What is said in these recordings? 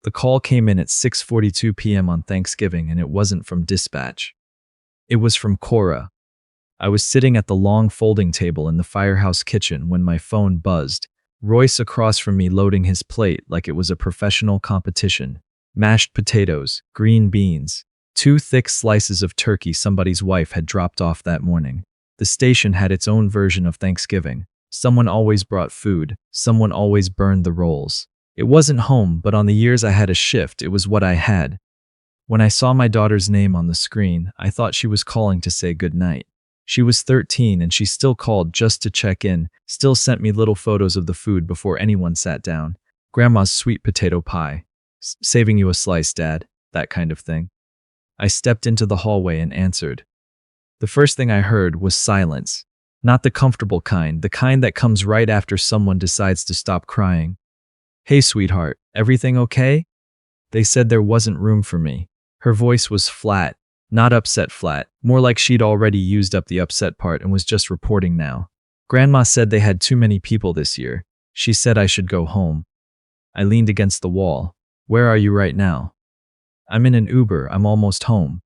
The call came in at 6:42 p.m. on Thanksgiving, and it wasn't from dispatch. It was from Cora. I was sitting at the long folding table in the firehouse kitchen when my phone buzzed. Royce across from me loading his plate like it was a professional competition. Mashed potatoes, green beans, 2 thick slices of turkey somebody's wife had dropped off that morning. The station had its own version of Thanksgiving. Someone always brought food, someone always burned the rolls. It wasn't home, but on the years I had a shift, it was what I had. When I saw my daughter's name on the screen, I thought she was calling to say goodnight. She was 13 and she still called just to check in, still sent me little photos of the food before anyone sat down. Grandma's sweet potato pie. Saving you a slice, Dad. That kind of thing. I stepped into the hallway and answered. The first thing I heard was silence. Not the comfortable kind, the kind that comes right after someone decides to stop crying. Hey, sweetheart, everything okay? They said there wasn't room for me. Her voice was flat, not upset flat, more like she'd already used up the upset part and was just reporting now. Grandma said they had too many people this year. She said I should go home. I leaned against the wall. Where are you right now? I'm in an Uber, I'm almost home.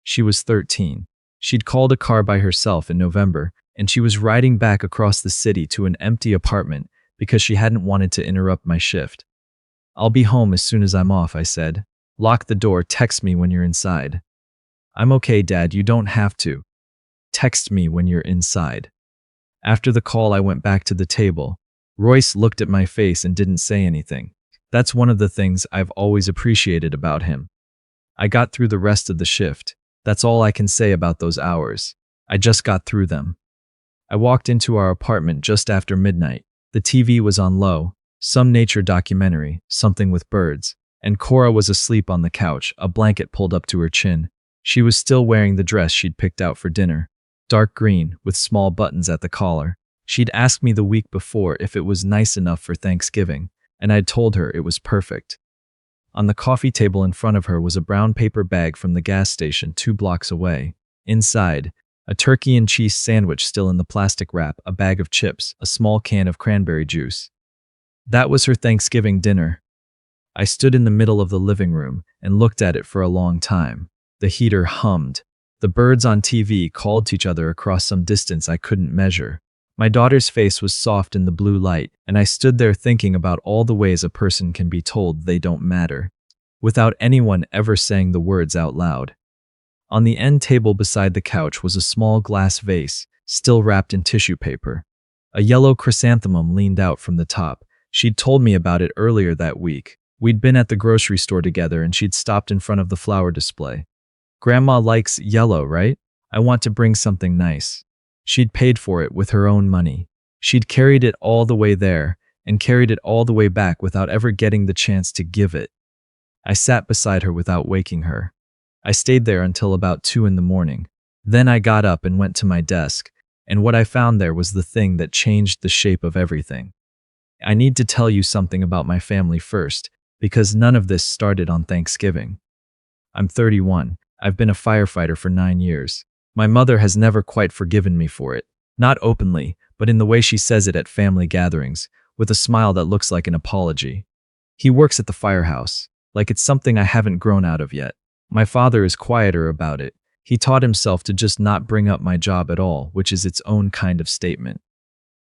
She was 13. She'd called a car by herself in November, and she was riding back across the city to an empty apartment because she hadn't wanted to interrupt my shift. I'll be home as soon as I'm off, I said. Lock the door, text me when you're inside. I'm okay, Dad, you don't have to. Text me when you're inside. After the call, I went back to the table. Royce looked at my face and didn't say anything. That's one of the things I've always appreciated about him. I got through the rest of the shift. That's all I can say about those hours. I just got through them. I walked into our apartment just after midnight. The TV was on low, some nature documentary, something with birds, and Cora was asleep on the couch, a blanket pulled up to her chin. She was still wearing the dress she'd picked out for dinner, dark green with small buttons at the collar. She'd asked me the week before if it was nice enough for Thanksgiving, and I'd told her it was perfect. On the coffee table in front of her was a brown paper bag from the gas station 2 blocks away. Inside, a turkey and cheese sandwich still in the plastic wrap, a bag of chips, a small can of cranberry juice. That was her Thanksgiving dinner. I stood in the middle of the living room and looked at it for a long time. The heater hummed. The birds on TV called to each other across some distance I couldn't measure. My daughter's face was soft in the blue light, and I stood there thinking about all the ways a person can be told they don't matter, without anyone ever saying the words out loud. On the end table beside the couch was a small glass vase, still wrapped in tissue paper. A yellow chrysanthemum leaned out from the top. She'd told me about it earlier that week. We'd been at the grocery store together and she'd stopped in front of the flower display. Grandma likes yellow, right? I want to bring something nice. She'd paid for it with her own money. She'd carried it all the way there and carried it all the way back without ever getting the chance to give it. I sat beside her without waking her. I stayed there until about 2 in the morning. Then I got up and went to my desk, and what I found there was the thing that changed the shape of everything. I need to tell you something about my family first, because none of this started on Thanksgiving. I'm 31. I've been a firefighter for 9 years. My mother has never quite forgiven me for it. Not openly, but in the way she says it at family gatherings, with a smile that looks like an apology. He works at the firehouse, like it's something I haven't grown out of yet. My father is quieter about it. He taught himself to just not bring up my job at all, which is its own kind of statement.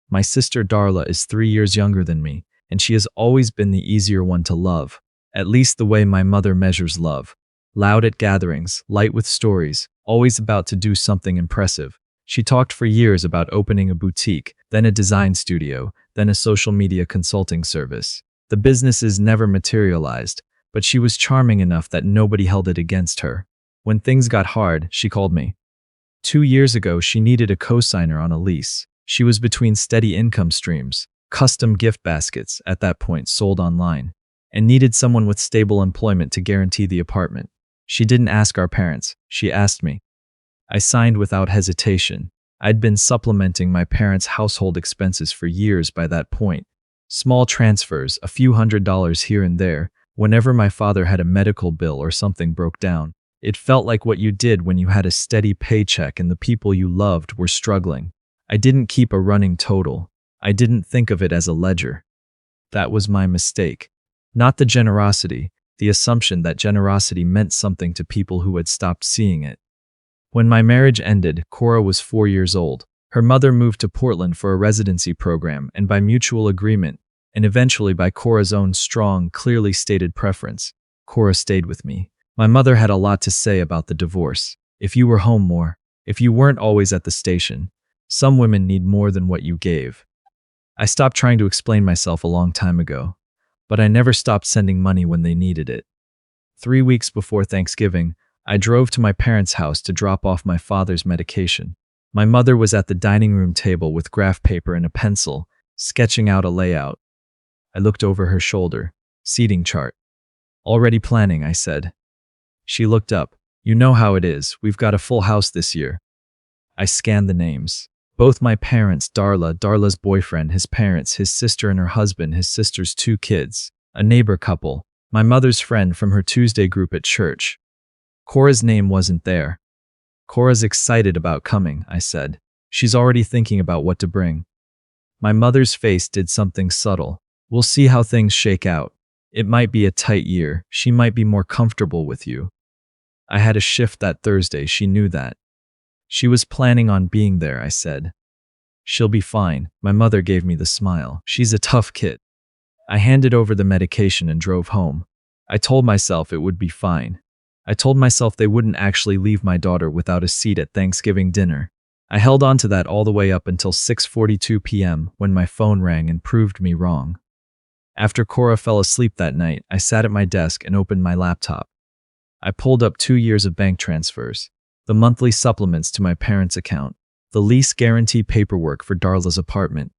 My sister Darla is 3 years younger than me, and she has always been the easier one to love, at least the way my mother measures love. Loud at gatherings, light with stories, always about to do something impressive. She talked for years about opening a boutique, then a design studio, then a social media consulting service. The businesses never materialized, but she was charming enough that nobody held it against her. When things got hard, she called me. 2 years ago, she needed a co-signer on a lease. She was between steady income streams, custom gift baskets at that point sold online, and needed someone with stable employment to guarantee the apartment. She didn't ask our parents, she asked me. I signed without hesitation. I'd been supplementing my parents' household expenses for years by that point. Small transfers, a few $100s here and there, whenever my father had a medical bill or something broke down. It felt like what you did when you had a steady paycheck and the people you loved were struggling. I didn't keep a running total. I didn't think of it as a ledger. That was my mistake. Not the generosity, the assumption that generosity meant something to people who had stopped seeing it. When my marriage ended, Cora was 4 years old. Her mother moved to Portland for a residency program, and by mutual agreement, and eventually by Cora's own strong, clearly stated preference, Cora stayed with me. My mother had a lot to say about the divorce. If you were home more, if you weren't always at the station, some women need more than what you gave. I stopped trying to explain myself a long time ago, but I never stopped sending money when they needed it. 3 weeks before Thanksgiving, I drove to my parents' house to drop off my father's medication. My mother was at the dining room table with graph paper and a pencil, sketching out a layout. I looked over her shoulder. Seating chart. Already planning, I said. She looked up. You know how it is, we've got a full house this year. I scanned the names. Both my parents, Darla's boyfriend, his parents, his sister and her husband, his sister's 2 kids, a neighbor couple, my mother's friend from her Tuesday group at church. Cora's name wasn't there. Cora's excited about coming, I said. She's already thinking about what to bring. My mother's face did something subtle. We'll see how things shake out. It might be a tight year. She might be more comfortable with you. I had a shift that Thursday. She knew that. She was planning on being there, I said. She'll be fine. My mother gave me the smile. She's a tough kid. I handed over the medication and drove home. I told myself it would be fine. I told myself they wouldn't actually leave my daughter without a seat at Thanksgiving dinner. I held on to that all the way up until 6:42 p.m. when my phone rang and proved me wrong. After Cora fell asleep that night, I sat at my desk and opened my laptop. I pulled up 2 years of bank transfers, the monthly supplements to my parents' account, the lease guarantee paperwork for Darla's apartment,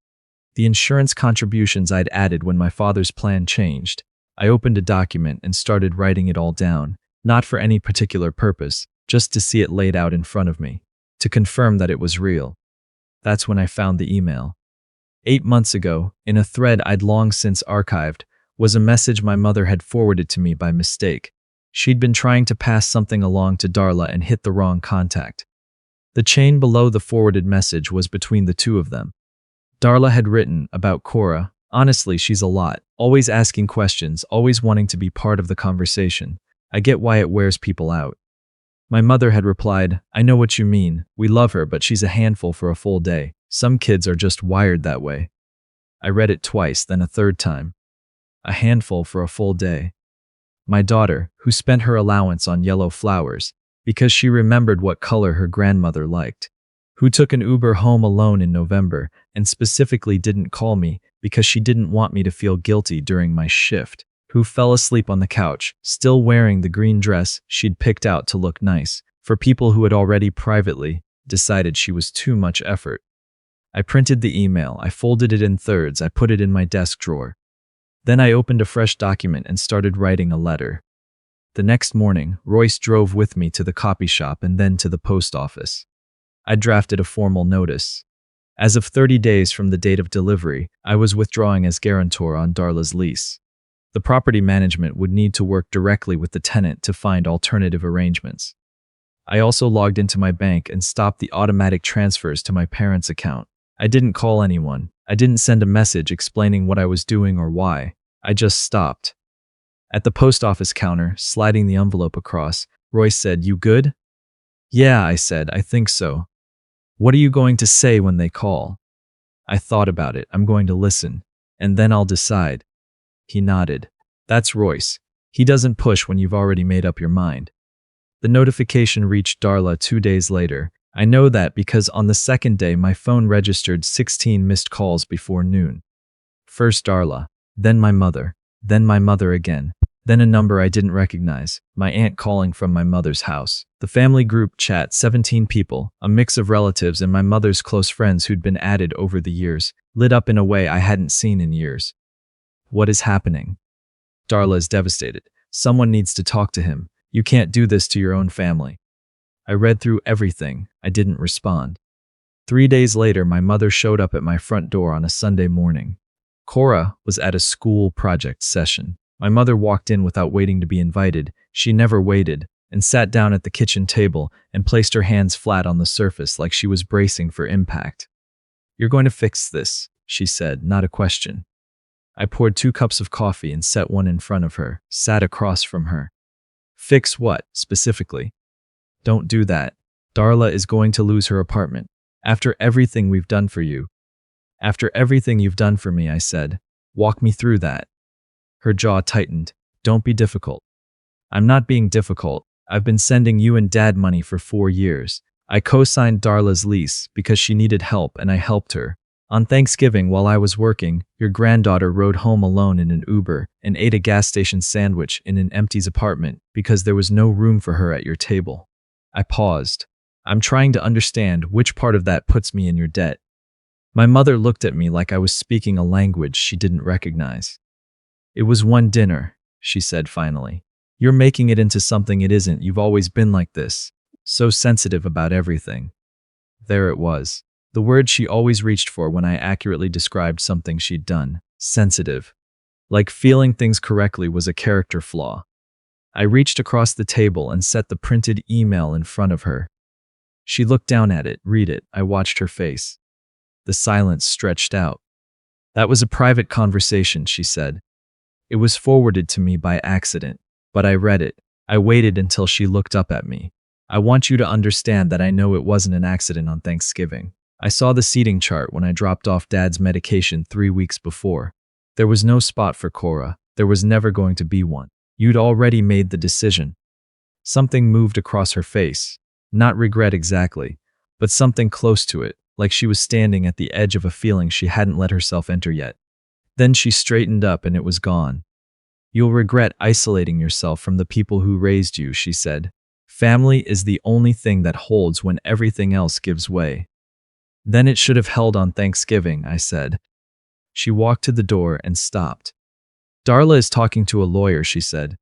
the insurance contributions I'd added when my father's plan changed. I opened a document and started writing it all down, not for any particular purpose, just to see it laid out in front of me, to confirm that it was real. That's when I found the email. 8 months ago, in a thread I'd long since archived, was a message my mother had forwarded to me by mistake. She'd been trying to pass something along to Darla and hit the wrong contact. The chain below the forwarded message was between the two of them. Darla had written about Cora. Honestly, she's a lot, always asking questions, always wanting to be part of the conversation. I get why it wears people out. My mother had replied, I know what you mean. We love her, but she's a handful for a full day. Some kids are just wired that way. I read it twice, then a third time. A handful for a full day. My daughter, who spent her allowance on yellow flowers, because she remembered what color her grandmother liked, who took an Uber home alone in November and specifically didn't call me because she didn't want me to feel guilty during my shift, who fell asleep on the couch, still wearing the green dress she'd picked out to look nice, for people who had already privately decided she was too much effort. I printed the email, I folded it in thirds, I put it in my desk drawer. Then I opened a fresh document and started writing a letter. The next morning, Royce drove with me to the copy shop and then to the post office. I drafted a formal notice. As of 30 days from the date of delivery, I was withdrawing as guarantor on Darla's lease. The property management would need to work directly with the tenant to find alternative arrangements. I also logged into my bank and stopped the automatic transfers to my parents' account. I didn't call anyone. I didn't send a message explaining what I was doing or why. I just stopped. At the post office counter, sliding the envelope across, Royce said, "You good?" "Yeah," I said, "I think so." "What are you going to say when they call?" I thought about it. "I'm going to listen, and then I'll decide." He nodded. "That's Royce. He doesn't push when you've already made up your mind." The notification reached Darla 2 days later. I know that because on the second day my phone registered 16 missed calls before noon. First Darla, then my mother again, then a number I didn't recognize, my aunt calling from my mother's house. The family group chat, 17 people, a mix of relatives and my mother's close friends who'd been added over the years, lit up in a way I hadn't seen in years. "What is happening?" "Darla is devastated. Someone needs to talk to him. You can't do this to your own family." I read through everything. I didn't respond. 3 days later, my mother showed up at my front door on a Sunday morning. Cora was at a school project session. My mother walked in without waiting to be invited. She never waited, and sat down at the kitchen table and placed her hands flat on the surface like she was bracing for impact. "You're going to fix this," she said, not a question. I poured 2 cups of coffee and set one in front of her, sat across from her. Fix what, specifically? Don't do that. Darla is going to lose her apartment. After everything we've done for you. After everything you've done for me, I said. Walk me through that. Her jaw tightened. Don't be difficult. I'm not being difficult. I've been sending you and Dad money for 4 years. I co-signed Darla's lease because she needed help and I helped her. On Thanksgiving, while I was working, your granddaughter rode home alone in an Uber and ate a gas station sandwich in an empty apartment because there was no room for her at your table. I paused. I'm trying to understand which part of that puts me in your debt. My mother looked at me like I was speaking a language she didn't recognize. It was one dinner, she said finally. You're making it into something it isn't. You've always been like this, so sensitive about everything. There it was. The word she always reached for when I accurately described something she'd done. Sensitive. Like feeling things correctly was a character flaw. I reached across the table and set the printed email in front of her. She looked down at it, read it. I watched her face. The silence stretched out. That was a private conversation, she said. It was forwarded to me by accident, but I read it. I waited until she looked up at me. I want you to understand that I know it wasn't an accident on Thanksgiving. I saw the seating chart when I dropped off Dad's medication 3 weeks before. There was no spot for Cora. There was never going to be one. You'd already made the decision. Something moved across her face. Not regret exactly, but something close to it, like she was standing at the edge of a feeling she hadn't let herself enter yet. Then she straightened up and it was gone. You'll regret isolating yourself from the people who raised you, she said. Family is the only thing that holds when everything else gives way. Then it should have held on Thanksgiving, I said. She walked to the door and stopped. Darla is talking to a lawyer, she said.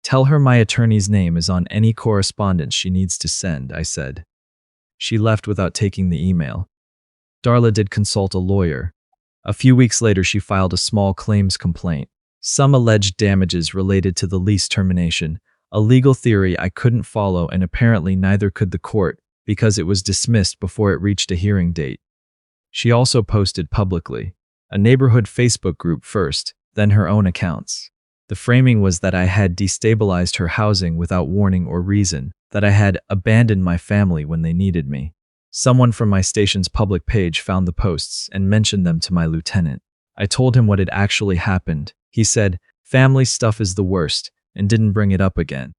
Tell her my attorney's name is on any correspondence she needs to send, I said. She left without taking the email. Darla did consult a lawyer. A few weeks later, she filed a small claims complaint. Some alleged damages related to the lease termination, a legal theory I couldn't follow, and apparently neither could the court because it was dismissed before it reached a hearing date. She also posted publicly, a neighborhood Facebook group first, then her own accounts. The framing was that I had destabilized her housing without warning or reason, that I had abandoned my family when they needed me. Someone from my station's public page found the posts and mentioned them to my lieutenant. I told him what had actually happened. He said, family stuff is the worst, and didn't bring it up again.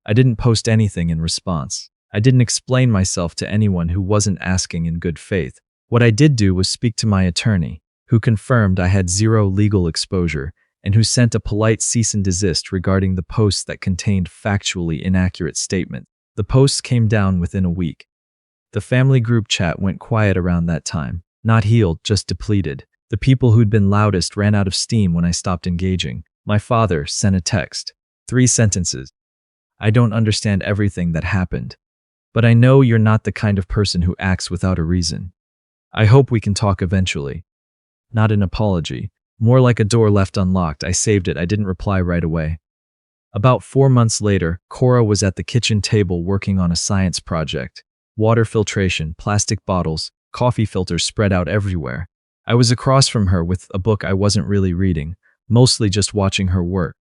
I didn't post anything in response. I didn't explain myself to anyone who wasn't asking in good faith. What I did do was speak to my attorney, who confirmed I had zero legal exposure and who sent a polite cease and desist regarding the posts that contained factually inaccurate statements. The posts came down within a week. The family group chat went quiet around that time. Not healed, just depleted. The people who'd been loudest ran out of steam when I stopped engaging. My father sent a text. 3 sentences. I don't understand everything that happened, but I know you're not the kind of person who acts without a reason. I hope we can talk eventually. Not an apology. More like a door left unlocked. I saved it. I didn't reply right away. About 4 months later, Cora was at the kitchen table working on a science project. Water filtration, plastic bottles, coffee filters spread out everywhere. I was across from her with a book I wasn't really reading, mostly just watching her work.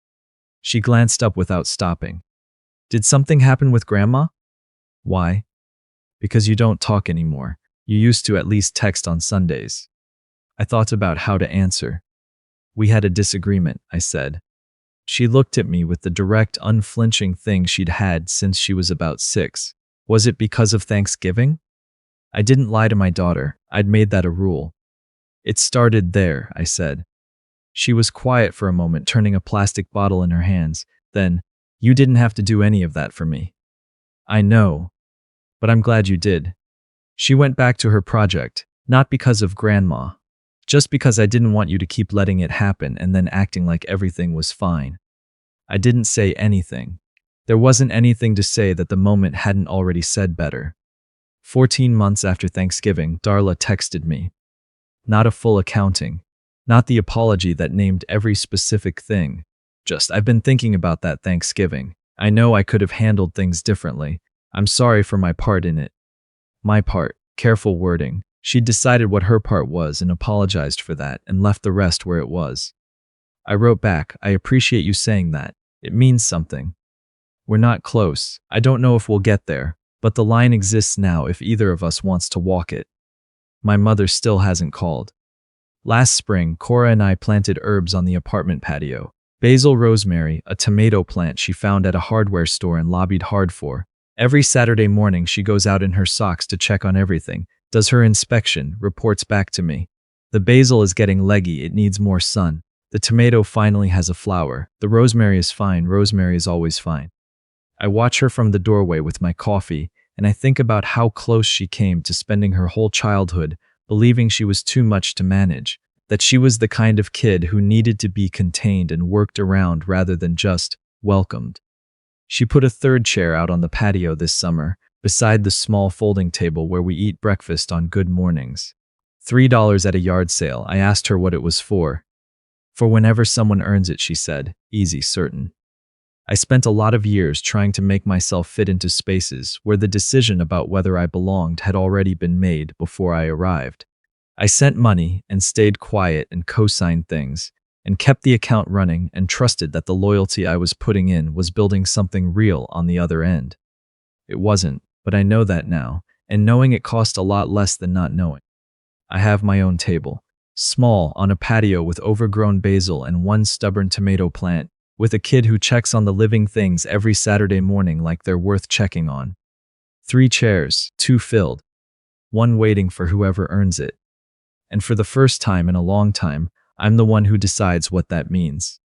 She glanced up without stopping. Did something happen with Grandma? Why? Because you don't talk anymore. You used to at least text on Sundays. I thought about how to answer. We had a disagreement, I said. She looked at me with the direct, unflinching thing she'd had since she was about 6. Was it because of Thanksgiving? I didn't lie to my daughter. I'd made that a rule. It started there, I said. She was quiet for a moment, turning a plastic bottle in her hands. Then, you didn't have to do any of that for me. I know, but I'm glad you did. She went back to her project, not because of Grandma, just because I didn't want you to keep letting it happen and then acting like everything was fine. I didn't say anything. There wasn't anything to say that the moment hadn't already said better. 14 months after Thanksgiving, Darla texted me. Not a full accounting. Not the apology that named every specific thing. Just, I've been thinking about that Thanksgiving. I know I could have handled things differently. I'm sorry for my part in it. My part. Careful wording. She'd decided what her part was and apologized for that and left the rest where it was. I wrote back, I appreciate you saying that. It means something. We're not close. I don't know if we'll get there, but the line exists now if either of us wants to walk it. My mother still hasn't called. Last spring, Cora and I planted herbs on the apartment patio. Basil, rosemary, a tomato plant she found at a hardware store and lobbied hard for. Every Saturday morning she goes out in her socks to check on everything, does her inspection, reports back to me. The basil is getting leggy, it needs more sun. The tomato finally has a flower. The rosemary is fine, rosemary is always fine. I watch her from the doorway with my coffee, and I think about how close she came to spending her whole childhood believing she was too much to manage, that she was the kind of kid who needed to be contained and worked around rather than just welcomed. She put a third chair out on the patio this summer, beside the small folding table where we eat breakfast on good mornings. $3 at a yard sale. I asked her what it was for. For whenever someone earns it, she said. Easy, certain. I spent a lot of years trying to make myself fit into spaces where the decision about whether I belonged had already been made before I arrived. I sent money and stayed quiet and co-signed things, and kept the account running and trusted that the loyalty I was putting in was building something real on the other end. It wasn't, but I know that now, and knowing it cost a lot less than not knowing. I have my own table, small, on a patio with overgrown basil and one stubborn tomato plant, with a kid who checks on the living things every Saturday morning like they're worth checking on. 3 chairs, 2 filled, 1 waiting for whoever earns it. And for the first time in a long time, I'm the one who decides what that means.